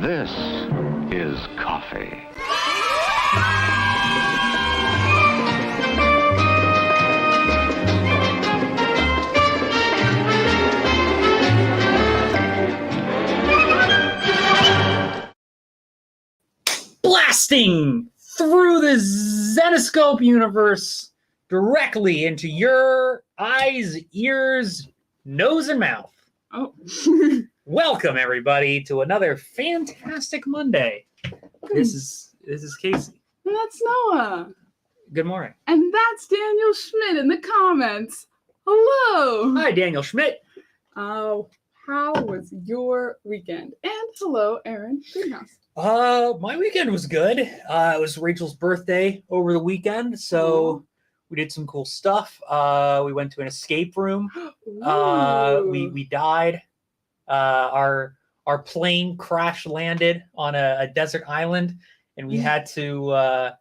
This is coffee. Blasting through the Zenescope universe directly into your eyes, ears, nose, and mouth. Oh. Welcome, everybody, to another fantastic Monday. This is Casey. And that's Noah. Good morning. And that's Daniel Schmidt in the comments. Hello. Hi, Daniel Schmidt. Oh, how was your weekend? And hello, Aaron Greenhouse. My weekend was good. It was Rachel's birthday over the weekend, so we did some cool stuff. We went to an escape room. We died. Our plane crash landed on a desert island, and we had to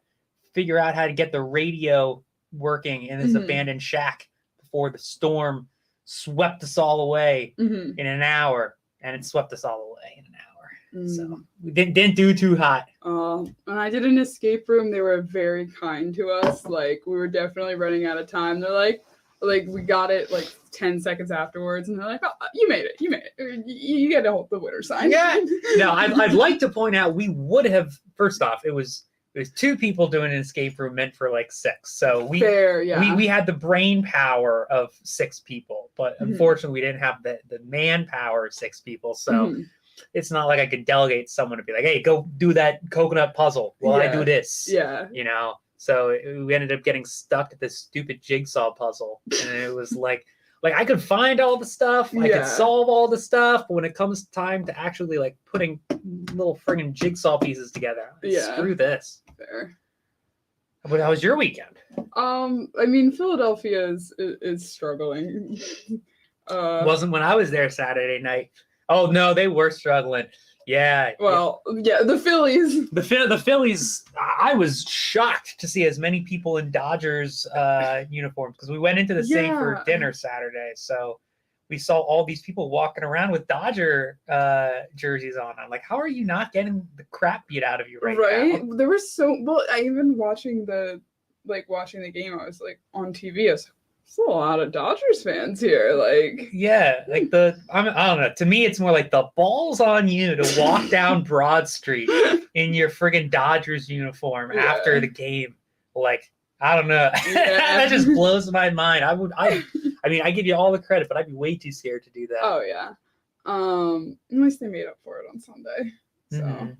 figure out how to get the radio working in this abandoned shack before the storm swept us all away in an hour, and it swept us all away in an hour. So we didn't do too hot. When I did an escape room, they were very kind to us. Like, we were definitely running out of time. They're like we got it like 10 seconds afterwards, and they're like, "Oh, you made it. You get to hold the winner sign." Yeah. No, I'd like to point out we would have. First off, it was two people doing an escape room meant for like six. So we had the brain power of six people, but unfortunately we didn't have the manpower of six people. So it's not like I could delegate someone to be like, "Hey, go do that coconut puzzle while I do this." Yeah. You know. So we ended up getting stuck at this stupid jigsaw puzzle, and it was like I could find all the stuff, I could solve all the stuff, but when it comes time to actually like putting little friggin' jigsaw pieces together, screw this. Fair. But how was your weekend? I mean, Philadelphia is struggling. Wasn't when I was there Saturday night. Oh no, they were struggling. Yeah. Well, the Phillies. The Phillies. I was shocked to see as many people in Dodgers uniforms because we went into the state for dinner Saturday. So we saw all these people walking around with Dodger jerseys on. I'm like, how are you not getting the crap beat out of you right now? There was I even watching the game, I was like on TV. I was like, there's a lot of Dodgers fans here. Like, yeah, like I don't know. To me, it's more like the ball's on you to walk down Broad Street in your friggin' Dodgers uniform after the game. Like, I don't know. That just blows my mind. I mean, I give you all the credit, but I'd be way too scared to do that. Oh yeah. At least they made up for it on Sunday. So,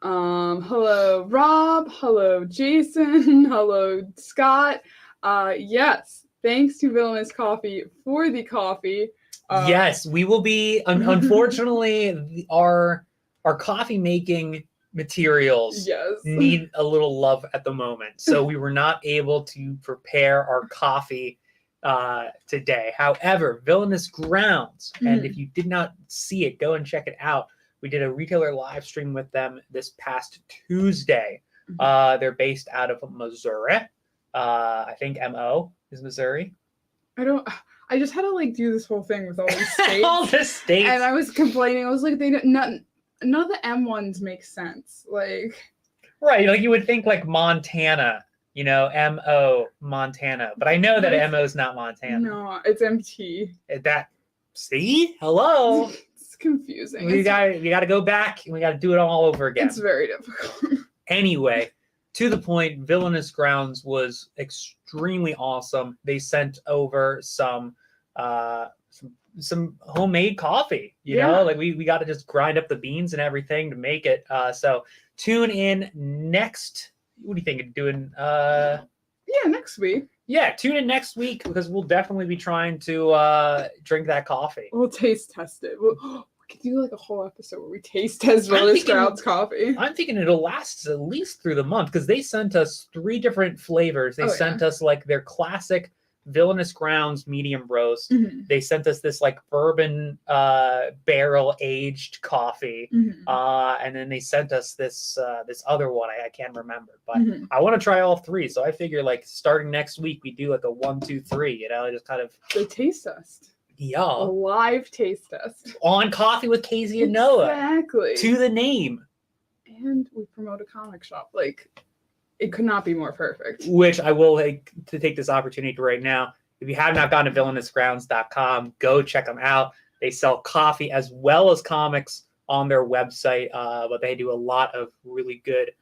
hello Rob. Hello Jason. Hello Scott. Yes. Thanks to Villainous Coffee for the coffee. Yes, we will be. Unfortunately, our coffee making materials need a little love at the moment, so we were not able to prepare our coffee today. However, Villainous Grounds, and if you did not see it, go and check it out. We did a retailer live stream with them this past Tuesday. They're based out of Missouri. I think MO is Missouri. I just had to do this whole thing with all these states. All the states. And I was complaining. I was like, none of the M ones make sense. Like, right. Like you would think like Montana, MO Montana. But I know that MO is not Montana. No, it's MT. See? Hello. It's confusing. We got to go back and we got to do it all over again. It's very difficult. Anyway. To the point, Villainous Grounds was extremely awesome. They sent over some homemade coffee. You know, like we got to just grind up the beans and everything to make it. So tune in next. What do you think of doing? Next week. Yeah, tune in next week because we'll definitely be trying to drink that coffee. We'll taste test it. We could do a whole episode where we taste test Villainous Grounds coffee. I'm thinking it'll last at least through the month because they sent us 3 different flavors. They sent us their classic Villainous Grounds medium roast. They sent us this bourbon barrel aged coffee, and then they sent us this other one I can't remember, but I want to try all 3. So I figure starting next week we do a 1, 2, 3. Just kind of the taste test. Yeah. A live taste test. On Coffee with Casey and Noah. Exactly. To the name. And we promote a comic shop. Like, it could not be more perfect. Which I will like to take this opportunity right now. If you have not gone to villainousgrounds.com, go check them out. They sell coffee as well as comics on their website, but they do a lot of really good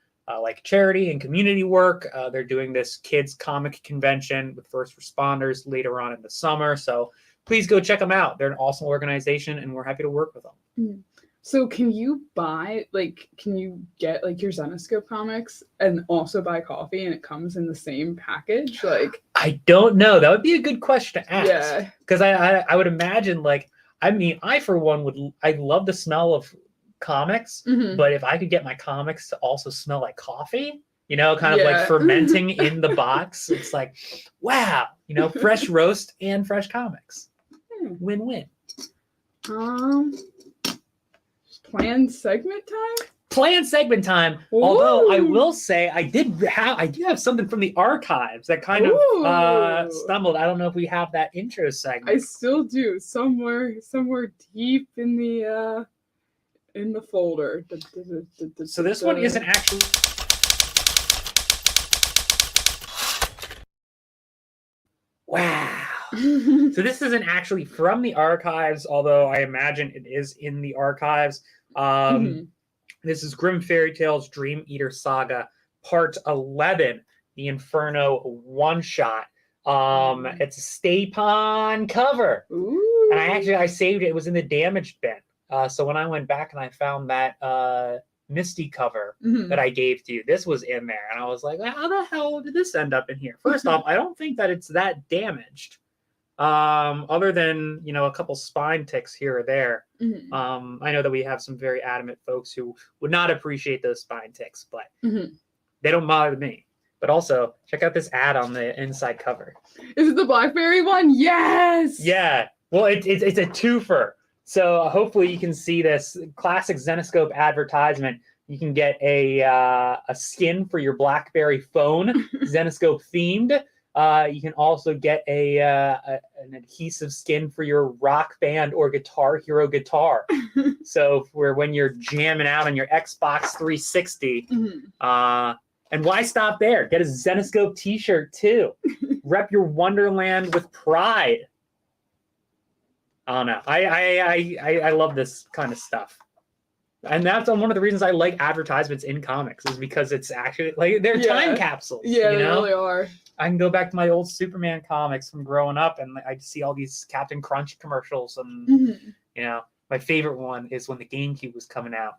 like charity and community work. They're doing this kids comic convention with first responders later on in the summer. So please go check them out. They're an awesome organization, and we're happy to work with them. Mm. So can you get like your Zenescope comics and also buy coffee and it comes in the same package? Like, I don't know. That would be a good question to ask. Yeah. Because I would imagine, like, I mean, I for one I love the smell of comics, but if I could get my comics to also smell like coffee, you know, kind of like fermenting in the box, it's like, wow, you know, fresh roast and fresh comics. Win-win. Planned segment time? Planned segment time. Ooh. Although I will say I do have something from the archives that kind of stumbled. I don't know if we have that intro segment. I still do. Somewhere deep in the folder. So this one isn't actually. Wow. So this isn't actually from the archives, although I imagine it is in the archives. This is Grimm Fairy Tales Dream Eater Saga, Part 11, the Inferno one-shot. It's a Stapon cover. Ooh. And I saved it. It was in the damaged bin. So when I went back and I found that Misty cover that I gave to you, this was in there. And I was like, how the hell did this end up in here? First off, I don't think that it's that damaged. Other than, you know, a couple spine ticks here or there. I know that we have some very adamant folks who would not appreciate those spine ticks, but they don't bother me. But also, check out this ad on the inside cover. Is it the BlackBerry one? Yes! Yeah. Well, it's a twofer. So hopefully you can see this classic Zenescope advertisement. You can get a skin for your BlackBerry phone, Zenescope themed. You can also get an adhesive skin for your Rock Band or Guitar Hero guitar. So for when you're jamming out on your Xbox 360. And why stop there? Get a Zenescope t-shirt too. Rep your Wonderland with pride. I don't know. I love this kind of stuff. And that's one of the reasons I like advertisements in comics, is because it's actually like they're time capsules. Yeah, you know? They really are. I can go back to my old Superman comics from growing up, and I see all these Captain Crunch commercials. And you know, my favorite one is when the GameCube was coming out,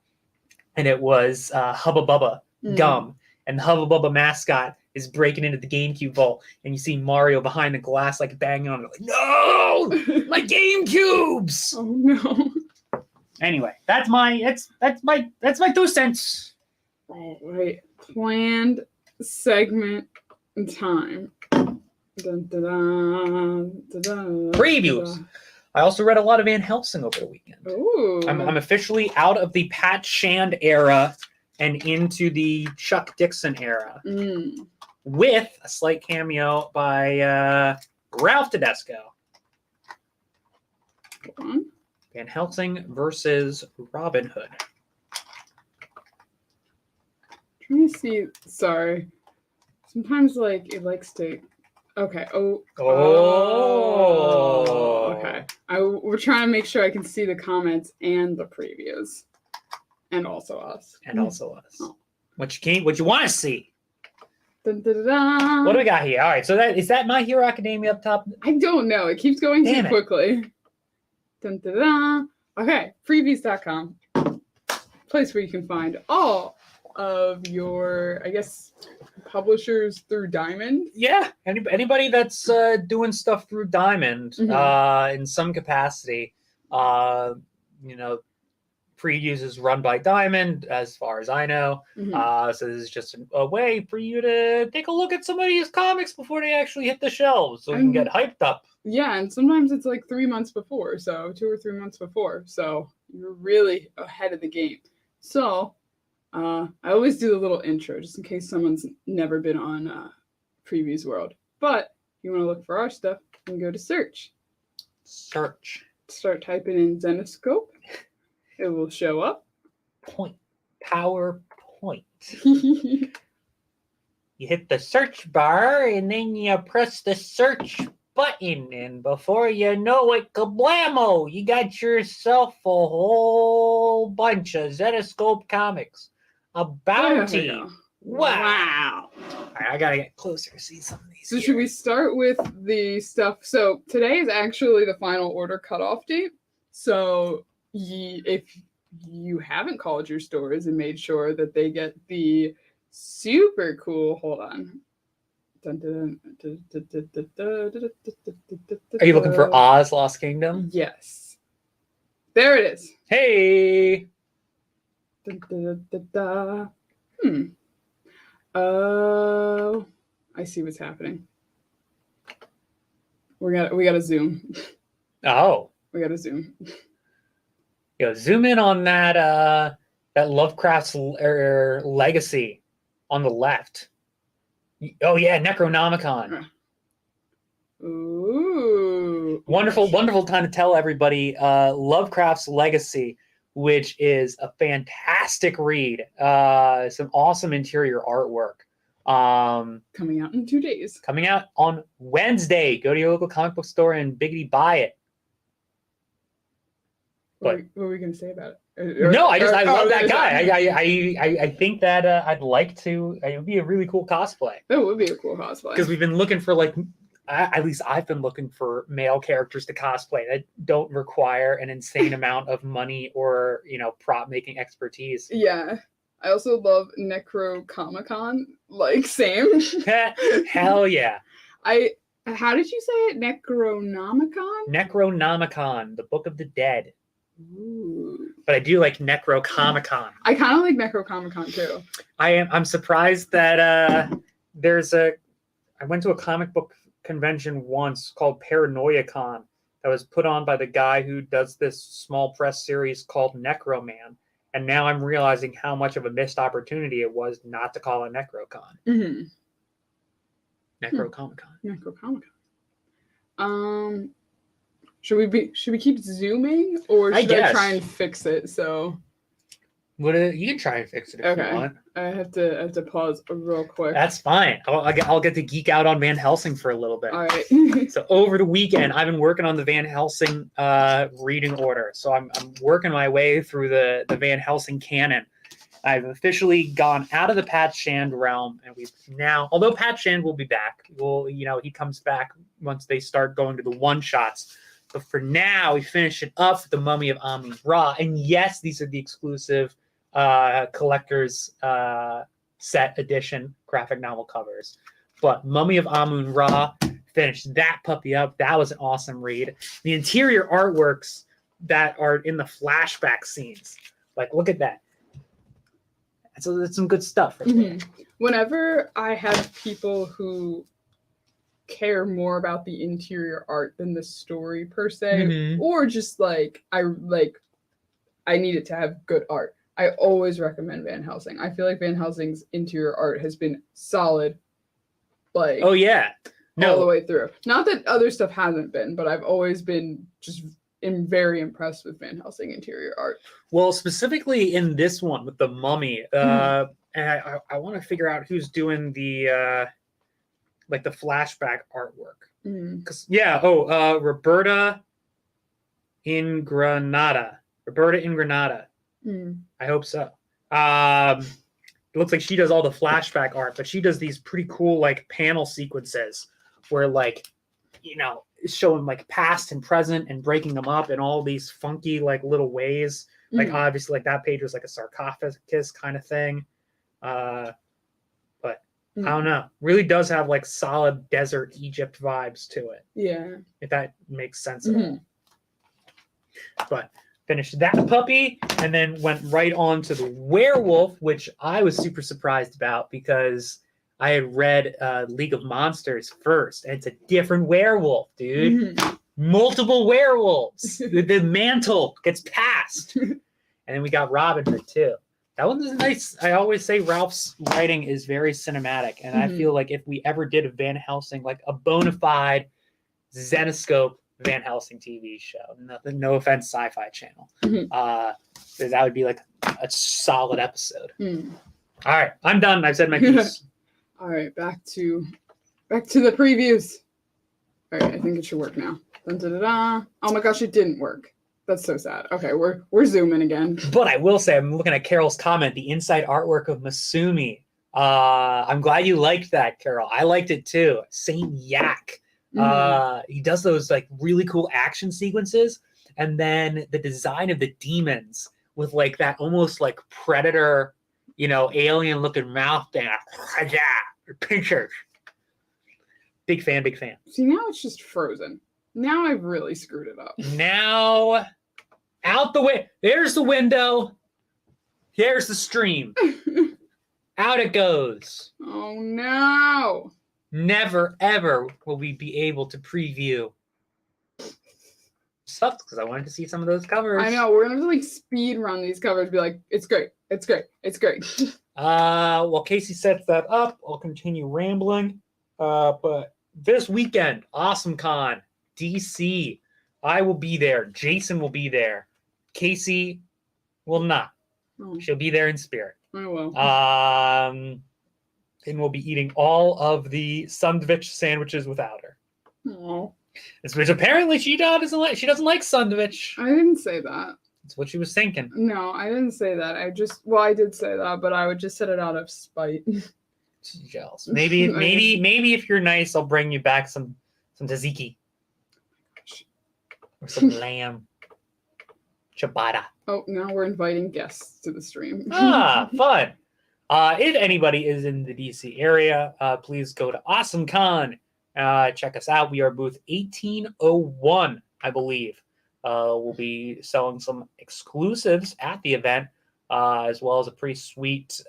and it was Hubba Bubba gum, and the Hubba Bubba mascot is breaking into the GameCube vault, and you see Mario behind the glass, like banging on it, like, no, my GameCubes. Oh no. Anyway, that's my 2 cents. All right, planned segment time. Dun, dun, dun, dun, dun, Previews. dun. I also read a lot of Van Helsing over the weekend. Ooh. I'm officially out of the Pat Shand era and into the Chuck Dixon era, with a slight cameo by Ralph Tedesco. Hold on. Van Helsing versus Robin Hood. Trying to see. Sorry. Sometimes, like, it likes to. Okay. Okay. We're trying to make sure I can see the comments and the previews, and also us. Oh. What you want to see? Dun, dun, dun, dun. What do we got here? All right. So is that My Hero Academia up top? I don't know. It keeps going Damn too quickly. Dun, dun, dun. Okay, previews.com, place where you can find all of your, I guess, publishers through Diamond. Yeah, anybody that's doing stuff through Diamond in some capacity, you know, previews is run by Diamond, as far as I know. So this is just a way for you to take a look at some of these comics before they actually hit the shelves, so you can get hyped up. Yeah, and sometimes it's like 3 months before, so 2 or 3 months before. So you're really ahead of the game. So I always do a little intro just in case someone's never been on Previews World. But if you want to look for our stuff, you can go to search. Search. Start typing in Zenescope. It will show up. Point. PowerPoint. You You hit the search bar and then you press the search button, and before you know it, kablamo! You got yourself a whole bunch of Zenescope comics. A bounty. Wow. All right, I gotta get closer to see some of these. So should we start with the stuff? So today is actually the final order cutoff date. So if you haven't called your stores and made sure that they get the super cool, hold on. Are you looking for Oz Lost Kingdom? Yes. There it is. Hey. Oh, I see what's happening. We gotta zoom. Oh. We gotta zoom. Yo, zoom in on that Lovecraft's legacy on the left. Oh yeah, Necronomicon. Ooh. Wonderful time to tell everybody Lovecraft's Legacy, which is a fantastic read. Some awesome interior artwork. Coming out in 2 days. Coming out on Wednesday. Go to your local comic book store and biggity buy it. What were we gonna say about it? No, I love that guy. I think that I'd like to. It would be a really cool cosplay. That would be a cool cosplay. Because we've been looking for at least I've been looking for male characters to cosplay that don't require an insane amount of money or prop making expertise. Yeah, I also love Necronomicon. Same. Hell yeah. How did you say it? Necronomicon? Necronomicon, the Book of the Dead. Ooh. But I do like Necrocomic-Con. I kind of like Necrocomic-Con too. I'm surprised that I went to a comic book convention once called Paranoia-Con that was put on by the guy who does this small press series called Necroman. And now I'm realizing how much of a missed opportunity it was not to call it Necrocon. Mm-hmm. Necrocomic-Con. Necrocomic-Con. Should we keep zooming, or should I try and fix it? So, you can try and fix it if you want. I have to pause real quick. That's fine. I'll get to geek out on Van Helsing for a little bit. All right. So over the weekend, I've been working on the Van Helsing reading order. So I'm working my way through the Van Helsing canon. I've officially gone out of the Pat Shand realm, and we've now, although Pat Shand will be back, he comes back once they start going to the one shots. But for now, we finish it up with the Mummy of Amun-Ra. And yes, these are the exclusive collector's set edition graphic novel covers. But Mummy of Amun-Ra, finished that puppy up. That was an awesome read. The interior artworks that are in the flashback scenes. Look at that. So that's some good stuff right there. Whenever I have people who care more about the interior art than the story per se, or just I need it to have good art, I always recommend Van Helsing. I feel like Van Helsing's interior art has been solid, all the way through. Not that other stuff hasn't been, but I've always been very impressed with Van Helsing interior art. Well, specifically in this one with the mummy, and I want to figure out who's doing the the flashback artwork. Because Roberta Ingranata. I hope so. It looks like she does all the flashback art, but she does these pretty cool panel sequences where showing past and present and breaking them up in all these funky little ways. Obviously that page was a sarcophagus kind of thing. I don't know. Really does have solid desert Egypt vibes to it. Yeah. If that makes sense at all. But finished that puppy and then went right on to the werewolf, which I was super surprised about because I had read League of Monsters first, and it's a different werewolf, dude. Multiple werewolves. The mantle gets passed. And then we got Robin Hood too. That one was nice. I always say Ralph's writing is very cinematic, and I feel like if we ever did a Van Helsing, a bona fide Zenescope Van Helsing TV show. Nothing, no offense, Sci-Fi Channel. Mhm. That would be like a solid episode. Mm. All right, I'm done. I've said my piece. All right, back to the previews. All right, I think it should work now. Dun, dun, dun, dun. Oh my gosh, it didn't work. That's so sad. Okay, we're zooming again. But I will say, I'm looking at Carol's comment, the inside artwork of Masumi. I'm glad you liked that, Carol. I liked it too. Saint Yak. He does those like really cool action sequences, and then the design of the demons with like that almost like Predator, alien looking mouth thing. Pictures. Big fan. See, now it's just frozen. Now I've really screwed it up. Now, out the way. There's the window. Here's the stream. Out it goes. Oh no. Never, ever will we be able to preview. Sucks because I wanted to see some of those covers. I know. We're going to like speed run these covers, be like, it's great. It's great. It's great. While Casey sets that up, I'll continue rambling. But this weekend, Awesome Con, DC. I will be there. Jason will be there. Casey will not. Oh, She'll be there in spirit. I will. And we'll be eating all of the sandwich sandwiches without her. Oh. Which apparently she doesn't like. She doesn't like sandwich. I didn't say that. That's what she was thinking. No, I didn't say that. I did say that, but I would just set it out of spite. She's jealous. Maybe if you're nice, I'll bring you back some tzatziki or some lamb ciabatta. Oh, now we're inviting guests to the stream. Fun. If anybody is in the DC area, please go to AwesomeCon. Check us out. We are booth 1801, I believe. We'll be selling some exclusives at the event, as well as a pretty sweet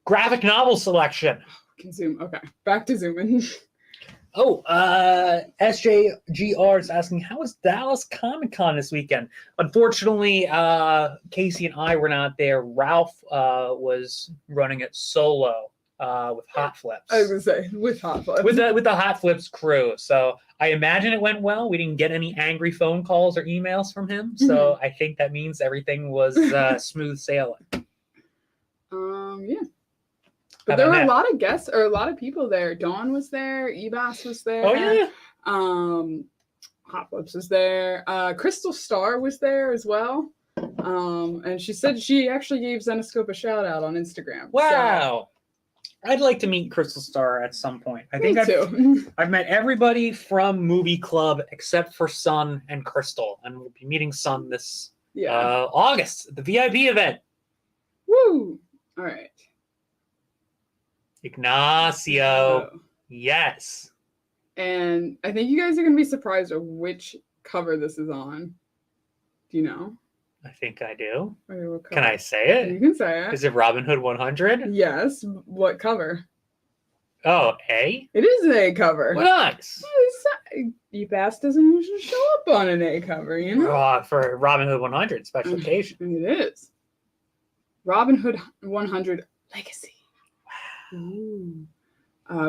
graphic novel selection. Can zoom. Okay, back to zooming. Oh, SJGR is asking, how was Dallas Comic Con this weekend? Unfortunately, Casey and I were not there. Ralph was running it solo with Hot Flips. I was gonna say with Hot Flips. With the Hot Flips crew. So I imagine it went well. We didn't get any angry phone calls or emails from him. So I think that means everything was smooth sailing. Yeah. But there were a lot of guests or a lot of people there. Dawn was there. Ebas was there. Oh yeah. Hot Flips was there. Crystal Star was there as well. And she said she actually gave Zenescope a shout out on Instagram. Wow. So, I'd like to meet Crystal Star at some point. I think I've met everybody from Movie Club except for Sun and Crystal, and we'll be meeting Sun this August at the VIP event. Woo! All right. Ignacio. Yes. And I think you guys are going to be surprised at which cover this is on. Do you know? I think I do. Okay, what cover? Can I say it? You can say it. Is it Robin Hood 100? Yes. What cover? Oh, A? It is an A cover. What else? EBAS doesn't usually show up on an A cover, you know? For Robin Hood 100 special occasion. It is. Robin Hood 100 Legacy. Wow. Ooh.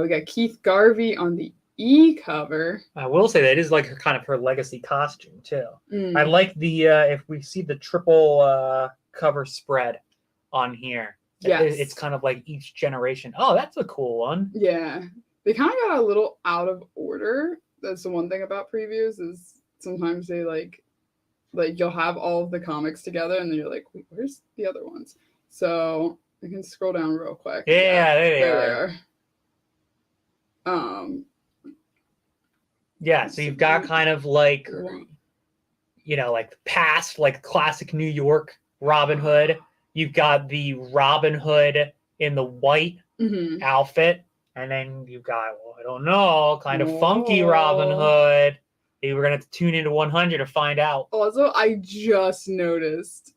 We got Keith Garvey on the E cover. I will say that is like her legacy costume too. I like the if we see the triple cover spread on here. Yes. It's kind of like each generation. Oh, that's a cool one. Yeah. They kind of got a little out of order. That's the one thing about previews is sometimes they like you'll have all of the comics together and then you're like, wait, where's the other ones? So I can scroll down real quick. Yeah, there they are. Yeah, so you've got kind of like, like past, like classic New York Robin Hood. You've got the Robin Hood in the white outfit. And then you've got, I don't know, kind of funky Robin Hood. Hey, we're going to have to tune into 100 to find out. Also, I just noticed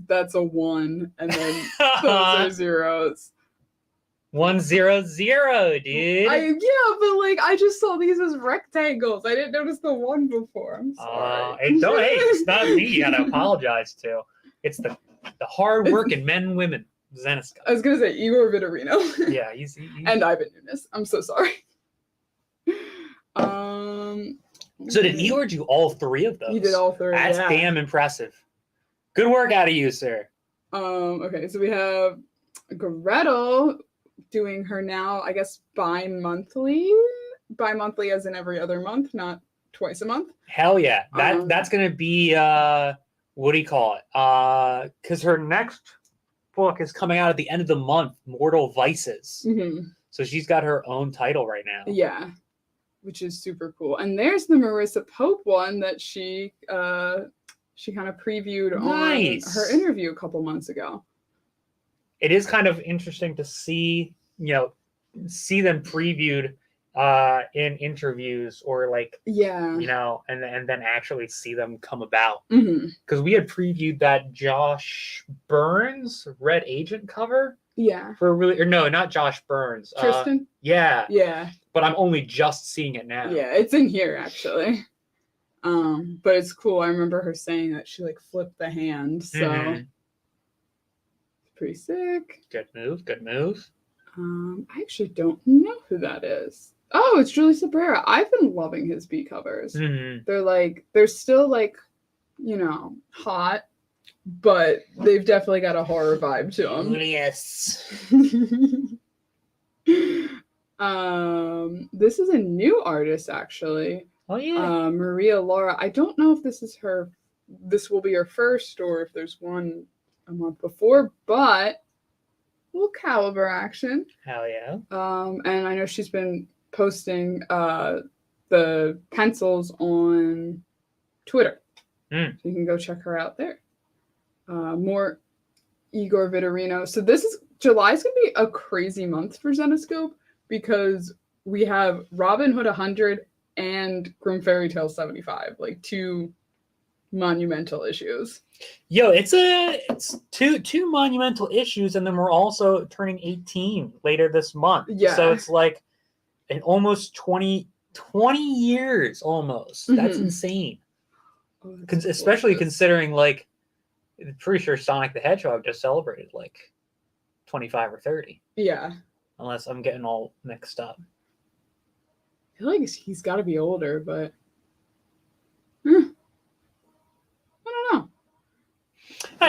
that's a 1 and then those are zeros. 100, dude. But I just saw these as rectangles. I didn't notice the 1 before. I'm sorry. It's not me you gotta apologize to. It's the hard working men and women. Zenescope. I was gonna say Igor Vitorino. Yeah, he's and Ivan Nunes. I'm so sorry. So did Igor do all 3 of those? He did all 3. That's damn impressive. Good work out of you, sir. Okay, so we have Gretel doing her now, I guess, bi-monthly. Bi-monthly as in every other month, not twice a month. Hell yeah. That's gonna be what do you call it? Because her next book is coming out at the end of the month, Mortal Vices. Mm-hmm. So she's got her own title right now. Yeah, which is super cool. And there's the Marissa Pope one that she kind of previewed on her interview a couple months ago. It is kind of interesting to see them previewed in interviews or and then actually see them come about. Because we had previewed that Josh Burns Red Agent cover. Yeah. Not Josh Burns. Tristan? Yeah. But I'm only just seeing it now. Yeah, it's in here actually. But it's cool. I remember her saying that she flipped the hand, so pretty sick. Good move. I actually don't know who that is. Oh, it's Julie Sabrera. I've been loving his B covers. They're still hot, but they've definitely got a horror vibe to them. Yes. This is a new artist actually. Oh yeah. Maria Laura. I don't know if this will be her first or if there's one a month before, but little caliber action. Hell yeah. And I know she's been posting the pencils on Twitter. So you can go check her out there. More Igor Vitorino. So July's gonna be a crazy month for Zenescope because we have Robin Hood 100 and Grim Fairy Tale 75, 2 monumental issues. Yo, it's two monumental issues, and then we're also turning 18 later this month. Yeah. So it's in almost 20 years almost. That's insane. Oh, Especially considering I'm pretty sure Sonic the Hedgehog just celebrated 25 or 30. Yeah. Unless I'm getting all mixed up. I feel like he's got to be older, but I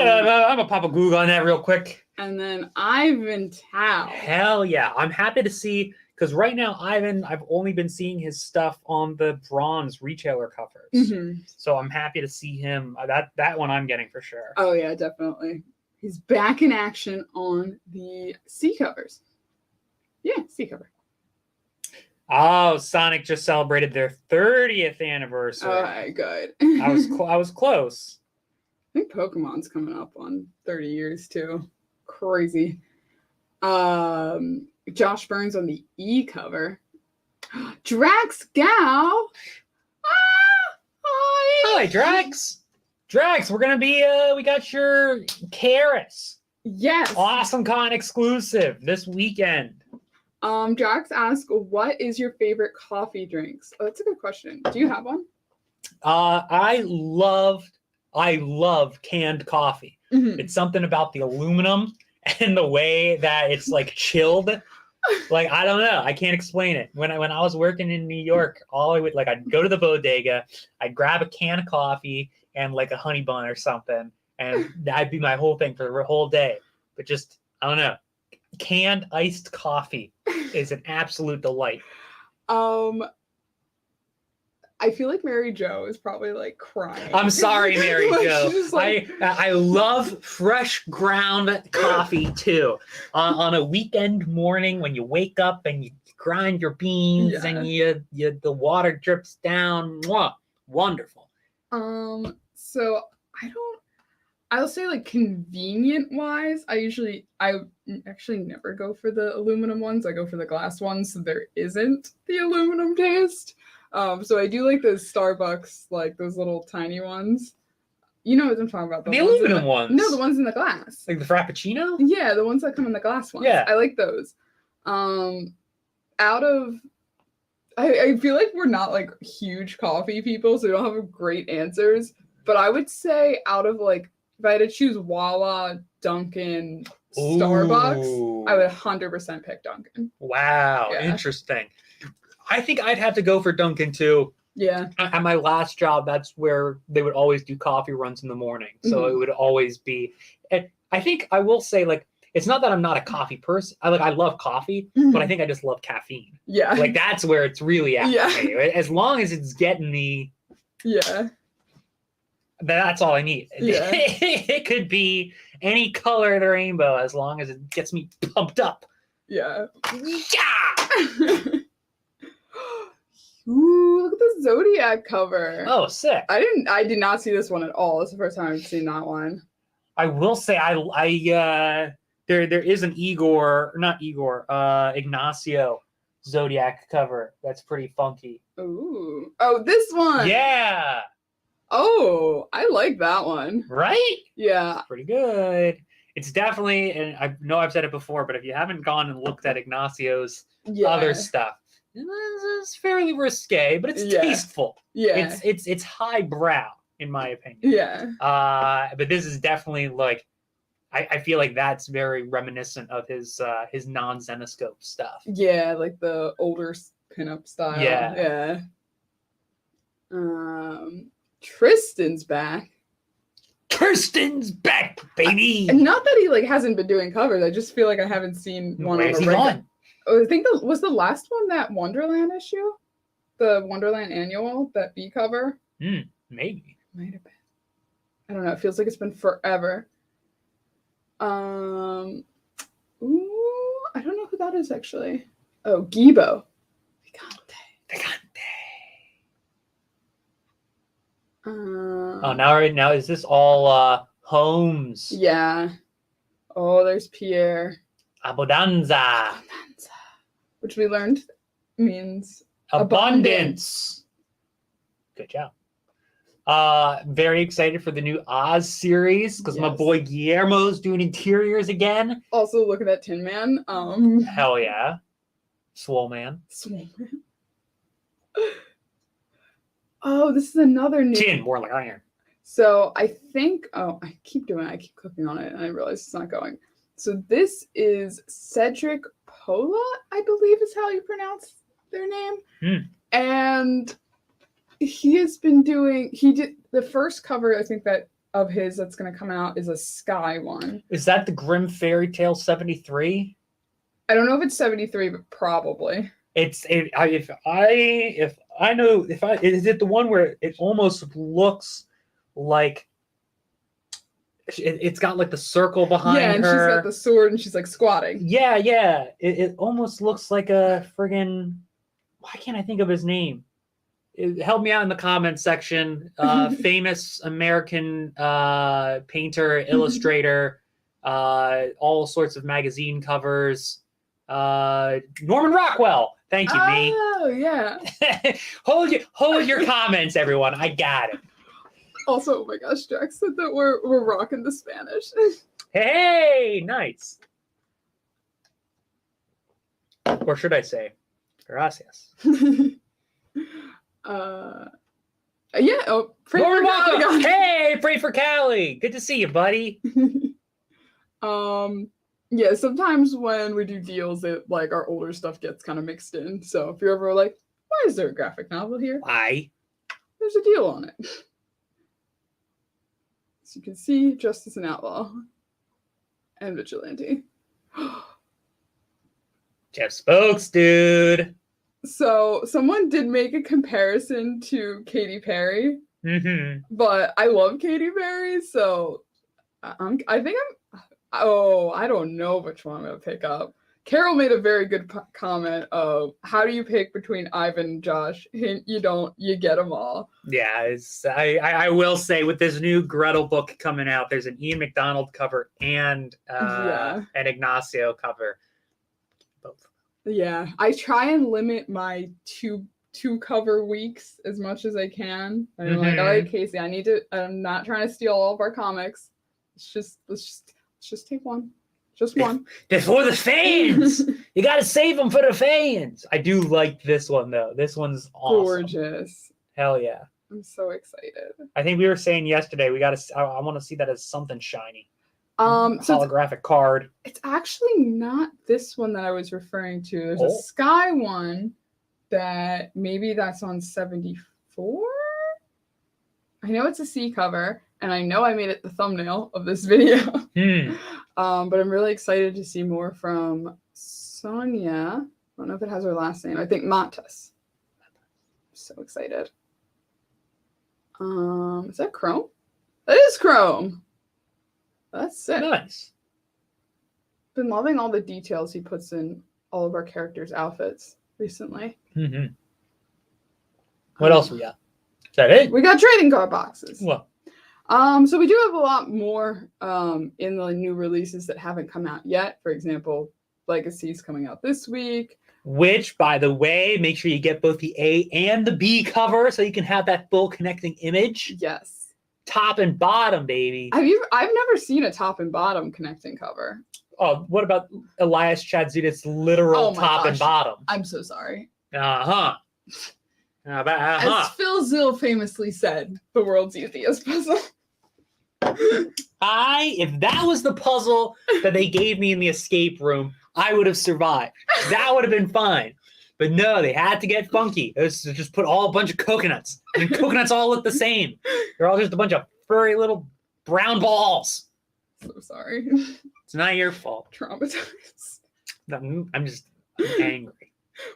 don't know. I'm gonna pop a Google on that real quick. And then Ivan Tao. Hell yeah. I'm happy to see, because right now I've only been seeing his stuff on the bronze retailer covers. So I'm happy to see him. That one I'm getting for sure. Oh yeah, definitely. He's back in action on the C covers. Yeah, C cover. Oh, Sonic just celebrated their 30th anniversary. All right, good. I was close. I think Pokemon's coming up on 30 years too. Crazy. Josh Burns on the E cover. Drax Gal. Hi, Drax. Drax, we're gonna be we got your Karis. Yes. Awesome Con exclusive this weekend. Drax asked, what is your favorite coffee drinks? Oh, that's a good question. Do you have one? I love canned coffee. It's something about the aluminum and the way that it's chilled. I don't know. I can't explain it. When I was working in New York, I'd go to the bodega, I'd grab a can of coffee and a honey bun or something, and that'd be my whole thing for the whole day. But just, I don't know. Canned iced coffee is an absolute delight. I feel like Mary Jo is probably crying. I'm sorry, Mary Jo. Just, I love fresh ground coffee too. On a weekend morning when you wake up and you grind your beans and the water drips down. Mwah, wonderful. So I'll say convenient wise, I actually never go for the aluminum ones. I go for the glass ones, so there isn't the aluminum taste. So I do those Starbucks, those little tiny ones. You know what I'm talking about? The aluminum ones? No, the ones in the glass. The Frappuccino? Yeah, the ones that come in the glass ones. Yeah. I like those. I feel like we're not huge coffee people, so we don't have great answers. But I would say out of if I had to choose Wawa, Dunkin', Starbucks, I would 100% pick Dunkin'. Wow, interesting. I think I'd have to go for Dunkin' too. Yeah. At my last job, that's where they would always do coffee runs in the morning. So it would always be. And I think I will say, like, it's not that I'm not a coffee person. I love coffee, but I think I just love caffeine. Yeah. Like that's where it's really at for me. As long as it's getting me. Yeah. That's all I need. Yeah. It could be any color of the rainbow as long as it gets me pumped up. Yeah. Yeah. Ooh, look at the Zodiac cover. Oh, sick. I did not see this one at all. It's the first time I've seen that one. I will say there is an Ignacio Zodiac cover that's pretty funky. Ooh. Oh, this one. Yeah. Oh, I like that one. Right? Yeah. It's pretty good. It's definitely, and I know I've said it before, but if you haven't gone and looked at Ignacio's other stuff, it's fairly risque, but it's tasteful. Yeah. It's highbrow, in my opinion. Yeah. But this is definitely like, I feel like that's very reminiscent of his non-Zenescope stuff. Yeah, like the older pinup style. Yeah. Yeah. Tristan's back. Tristan's back, baby. And not that he like hasn't been doing covers. I just feel like I haven't seen one. Where's he gone? I think was the last one that Wonderland issue, the Wonderland annual, that B cover. Maybe. Might have been. I don't know. It feels like it's been forever. Ooh, I don't know who that is actually. Oh, Gibo. Picante. Oh, now is this all Holmes? Yeah. Oh, there's Pierre. Abundanza. Which we learned means Abundance. Good job. Very excited for the new Oz series because my boy Guillermo's doing interiors again. Also, look at that Tin Man. Hell yeah. Swole Man. Oh, this is another new Tin, more like iron. So I think, I keep clicking on it and I realize it's not going. So this is Cedric Pola, I believe is how you pronounce their name. And he did the first cover, I think that of his that's going to come out is a Sky one. Is that the Grim Fairy Tale 73? I don't know if it's 73, but probably. Is it the one where it almost looks like it's got like the circle behind her? Yeah, and she's got the sword and she's like squatting. Yeah. It almost looks like a friggin', why can't I think of his name? Help me out in the comments section. Famous American painter, illustrator, all sorts of magazine covers. Norman Rockwell. Thank you, me. Oh, yeah. hold your comments, everyone. I got it. Also, oh my gosh, Jack said that we're rocking the Spanish. Hey, nice. Or should I say, gracias. Yeah. Oh, Norman Rockwell. Hey, pray for Callie. Good to see you, buddy. Yeah, sometimes when we do deals, like our older stuff gets kind of mixed in. So if you're ever like, why is there a graphic novel here? Why? There's a deal on it. So you can see Justice and Outlaw and Vigilante. Jeff Spokes, dude. So someone did make a comparison to Katy Perry, but I love Katy Perry, so I don't know which one I'm gonna pick up. Carol made a very good comment of, how do you pick between Ivan and Josh? Hint, you don't, you get them all. Yeah, I will say with this new Gretel book coming out, there's an Ian McDonald cover and an Ignacio cover. Both. Yeah, I try and limit my two cover weeks as much as I can. I'm like, all right, Casey, I'm not trying to steal all of our comics. Let's just take one. Just one. They're for the fans. You got to save them for the fans. I do like this one, though. This one's awesome. Gorgeous. Hell yeah. I'm so excited. I think we were saying yesterday, I want to see that as something shiny. Holographic card. It's actually not this one that I was referring to. There's a Sky one that maybe that's on 74. I know it's a C cover, and I know I made it the thumbnail of this video. But I'm really excited to see more from Sonia. I don't know if it has her last name. I think Matas. So excited. Is that Chrome? That is Chrome. That's sick. Nice. Been loving all the details he puts in all of our characters' outfits recently. What else we got? Is that it? We got trading card boxes. Well, so we do have a lot more in the new releases that haven't come out yet. For example, Legacy's coming out this week. which, by the way, make sure you get both the A and the B cover so you can have that full connecting image. Yes. Top and bottom, baby. I've never seen a top and bottom connecting cover. Oh, what about Elias Chadzudith's literal top and bottom? I'm so sorry. Uh-huh. As Phil Zill famously said, the world's easiest puzzle. If that was the puzzle that they gave me in the escape room, I would have survived. That would have been fine. But no, they had to get funky. It was to just put all a bunch of coconuts. And coconuts all look the same. They're all just a bunch of furry little brown balls. So sorry. It's not your fault. Traumatized. I'm just angry.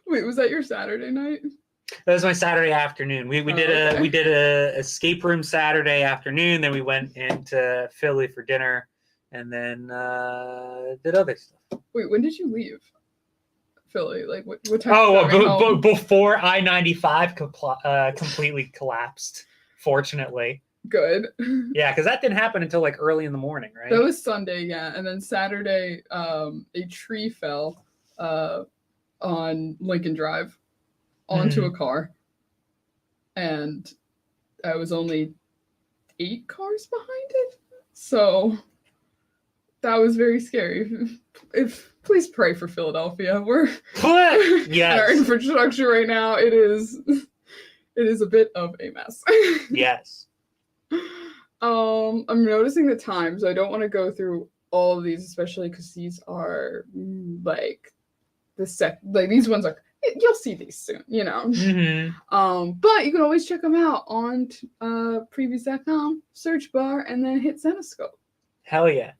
Wait, was that your Saturday night? That was my Saturday afternoon. We did a escape room Saturday afternoon. Then we went into Philly for dinner, and then did other stuff. Wait, when did you leave Philly? Like what time? Before I-95 completely collapsed. Fortunately, good. Yeah, because that didn't happen until like early in the morning, right? That was Sunday, yeah, and then Saturday, a tree fell on Lincoln Drive onto a car, and I was only 8 cars behind it, so that was very scary. Please pray for Philadelphia. We're in our infrastructure right now. It is a bit of a mess. Yes. I'm noticing the time, so I don't want to go through all of these, especially because these are like these ones are. You'll see these soon, you know. Mm-hmm. But you can always check them out on previews.com, search bar, and then hit Zenescope. Hell yeah.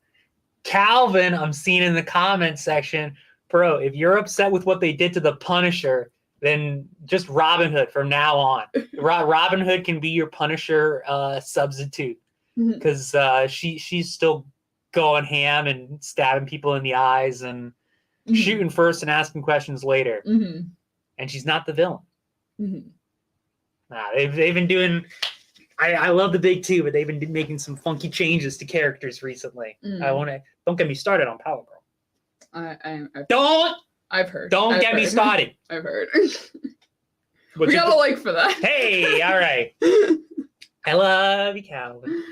Calvin, I'm seeing in the comments section, bro, if you're upset with what they did to the Punisher, then just Robin Hood from now on. Robin Hood can be your Punisher substitute, because she's still going ham and stabbing people in the eyes and shooting first and asking questions later. And she's not the villain. They've been doing... I love the big two, but they've been making some funky changes to characters recently. Don't get me started on Power Girl. I've heard. Don't get me started. I've heard. We got a like for that. Hey, all right. I love you, Calvin.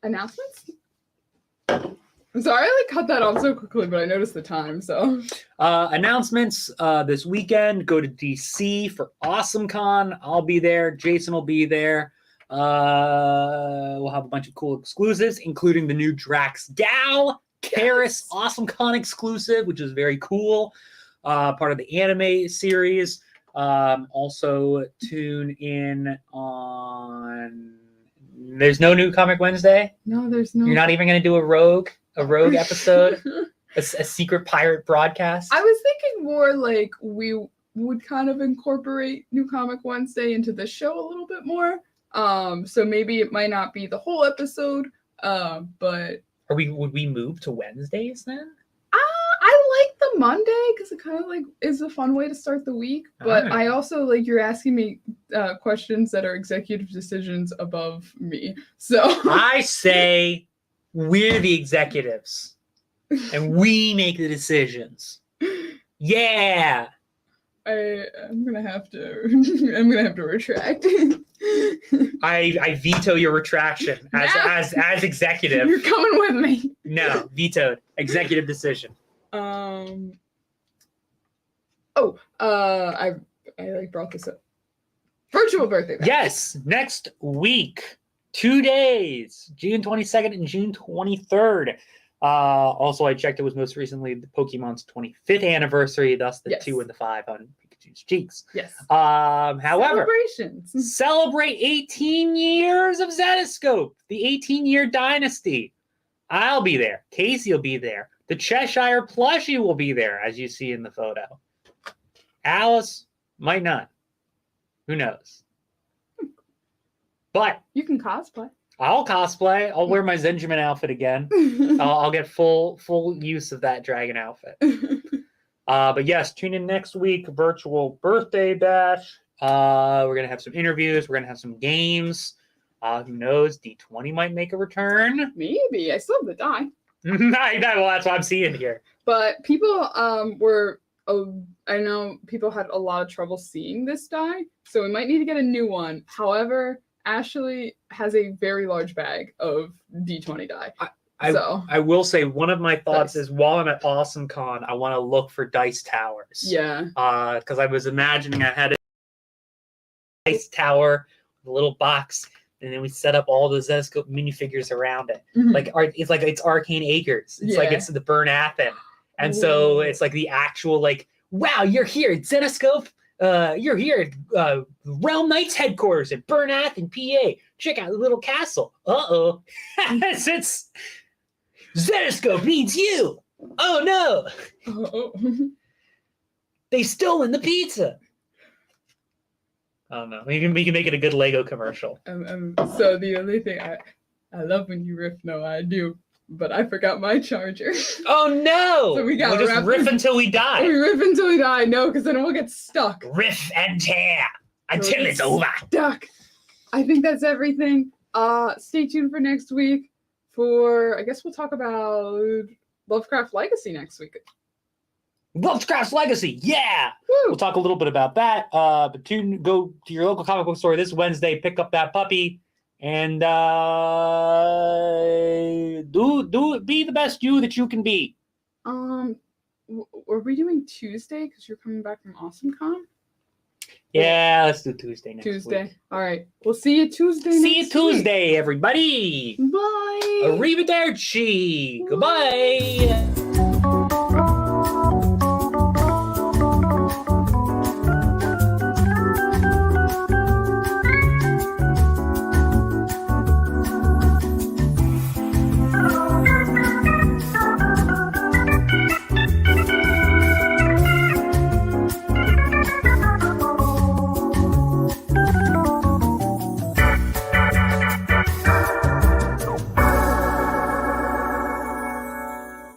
Announcements? I'm sorry I cut that off so quickly, but I noticed the time, so. Announcements this weekend. Go to DC for AwesomeCon. I'll be there. Jason will be there. We'll have a bunch of cool exclusives, including the new Drax Gal Karis AwesomeCon exclusive, which is very cool. Part of the anime series. Also tune in on... There's no new Comic Wednesday? No, there's no. You're not even going to do a rogue episode? a secret pirate broadcast? I was thinking more like we would kind of incorporate New Comic Wednesday into the show a little bit more. So maybe it might not be the whole episode, but... Would we move to Wednesdays then? I like the Monday because it kind of like is a fun way to start the week. But I also like you're asking me questions that are executive decisions above me. So I say we're the executives and we make the decisions. Yeah. I'm gonna have to retract. I veto your retraction as executive. You're coming with me. No, vetoed. Executive decision. I like brought this up. Virtual birthday bash. Yes, next week, 2 days, June 22nd and June 23rd. Also, I checked; it was most recently the Pokemon's 25th anniversary, thus the 2 and the 5 on cheeks. Yes. However, Celebrations. celebrate 18 years of Zenescope, the 18-year dynasty. I'll be there. Casey will be there. The Cheshire plushie will be there, as you see in the photo. Alice might not. Who knows? But You can cosplay. I'll cosplay. I'll wear my Zenjamin outfit again. I'll get full use of that dragon outfit. But yes, tune in next week. Virtual birthday bash. We're gonna have some interviews. We're gonna have some games. Who knows? D20 might make a return. Maybe. I still have the die. I know. Well, that's what I'm seeing here. But people were. I know people had a lot of trouble seeing this die, so we might need to get a new one. However, Ashley has a very large bag of D20 die. I will say one of my thoughts is while I'm at AwesomeCon, I want to look for dice towers. Yeah. Because I was imagining I had a dice tower, with a little box, and then we set up all the Zenescope minifigures around it. Mhm. It's Arcane Acres. It's like it's the Burn Athen. And so it's like the actual wow, you're here at Zenescope. You're here at Realm Knights headquarters at Burn Athen, PA. Check out the little castle. Uh-oh. It's Zenescope needs you. Oh no. Oh. They stolen the pizza. I don't know. Maybe we can make it a good Lego commercial. So the only thing I love when you riff. No, I do. But I forgot my charger. Oh no! So we got we'll just riff until we die. We riff until we die. No, because then we'll get stuck. Riff and tear until it's over. Stuck. I think that's everything. Stay tuned for next week. I guess we'll talk about Lovecraft Legacy next week. Lovecraft's Legacy, yeah. Woo. We'll talk a little bit about that. But go to your local comic book store this Wednesday. Pick up that puppy. And be the best you that you can be. Are we doing Tuesday because you're coming back from AwesomeCon? Yeah, let's do Tuesday next week. All right. We'll see you Tuesday. See you Tuesday, everybody. Bye. Arrivederci. Goodbye.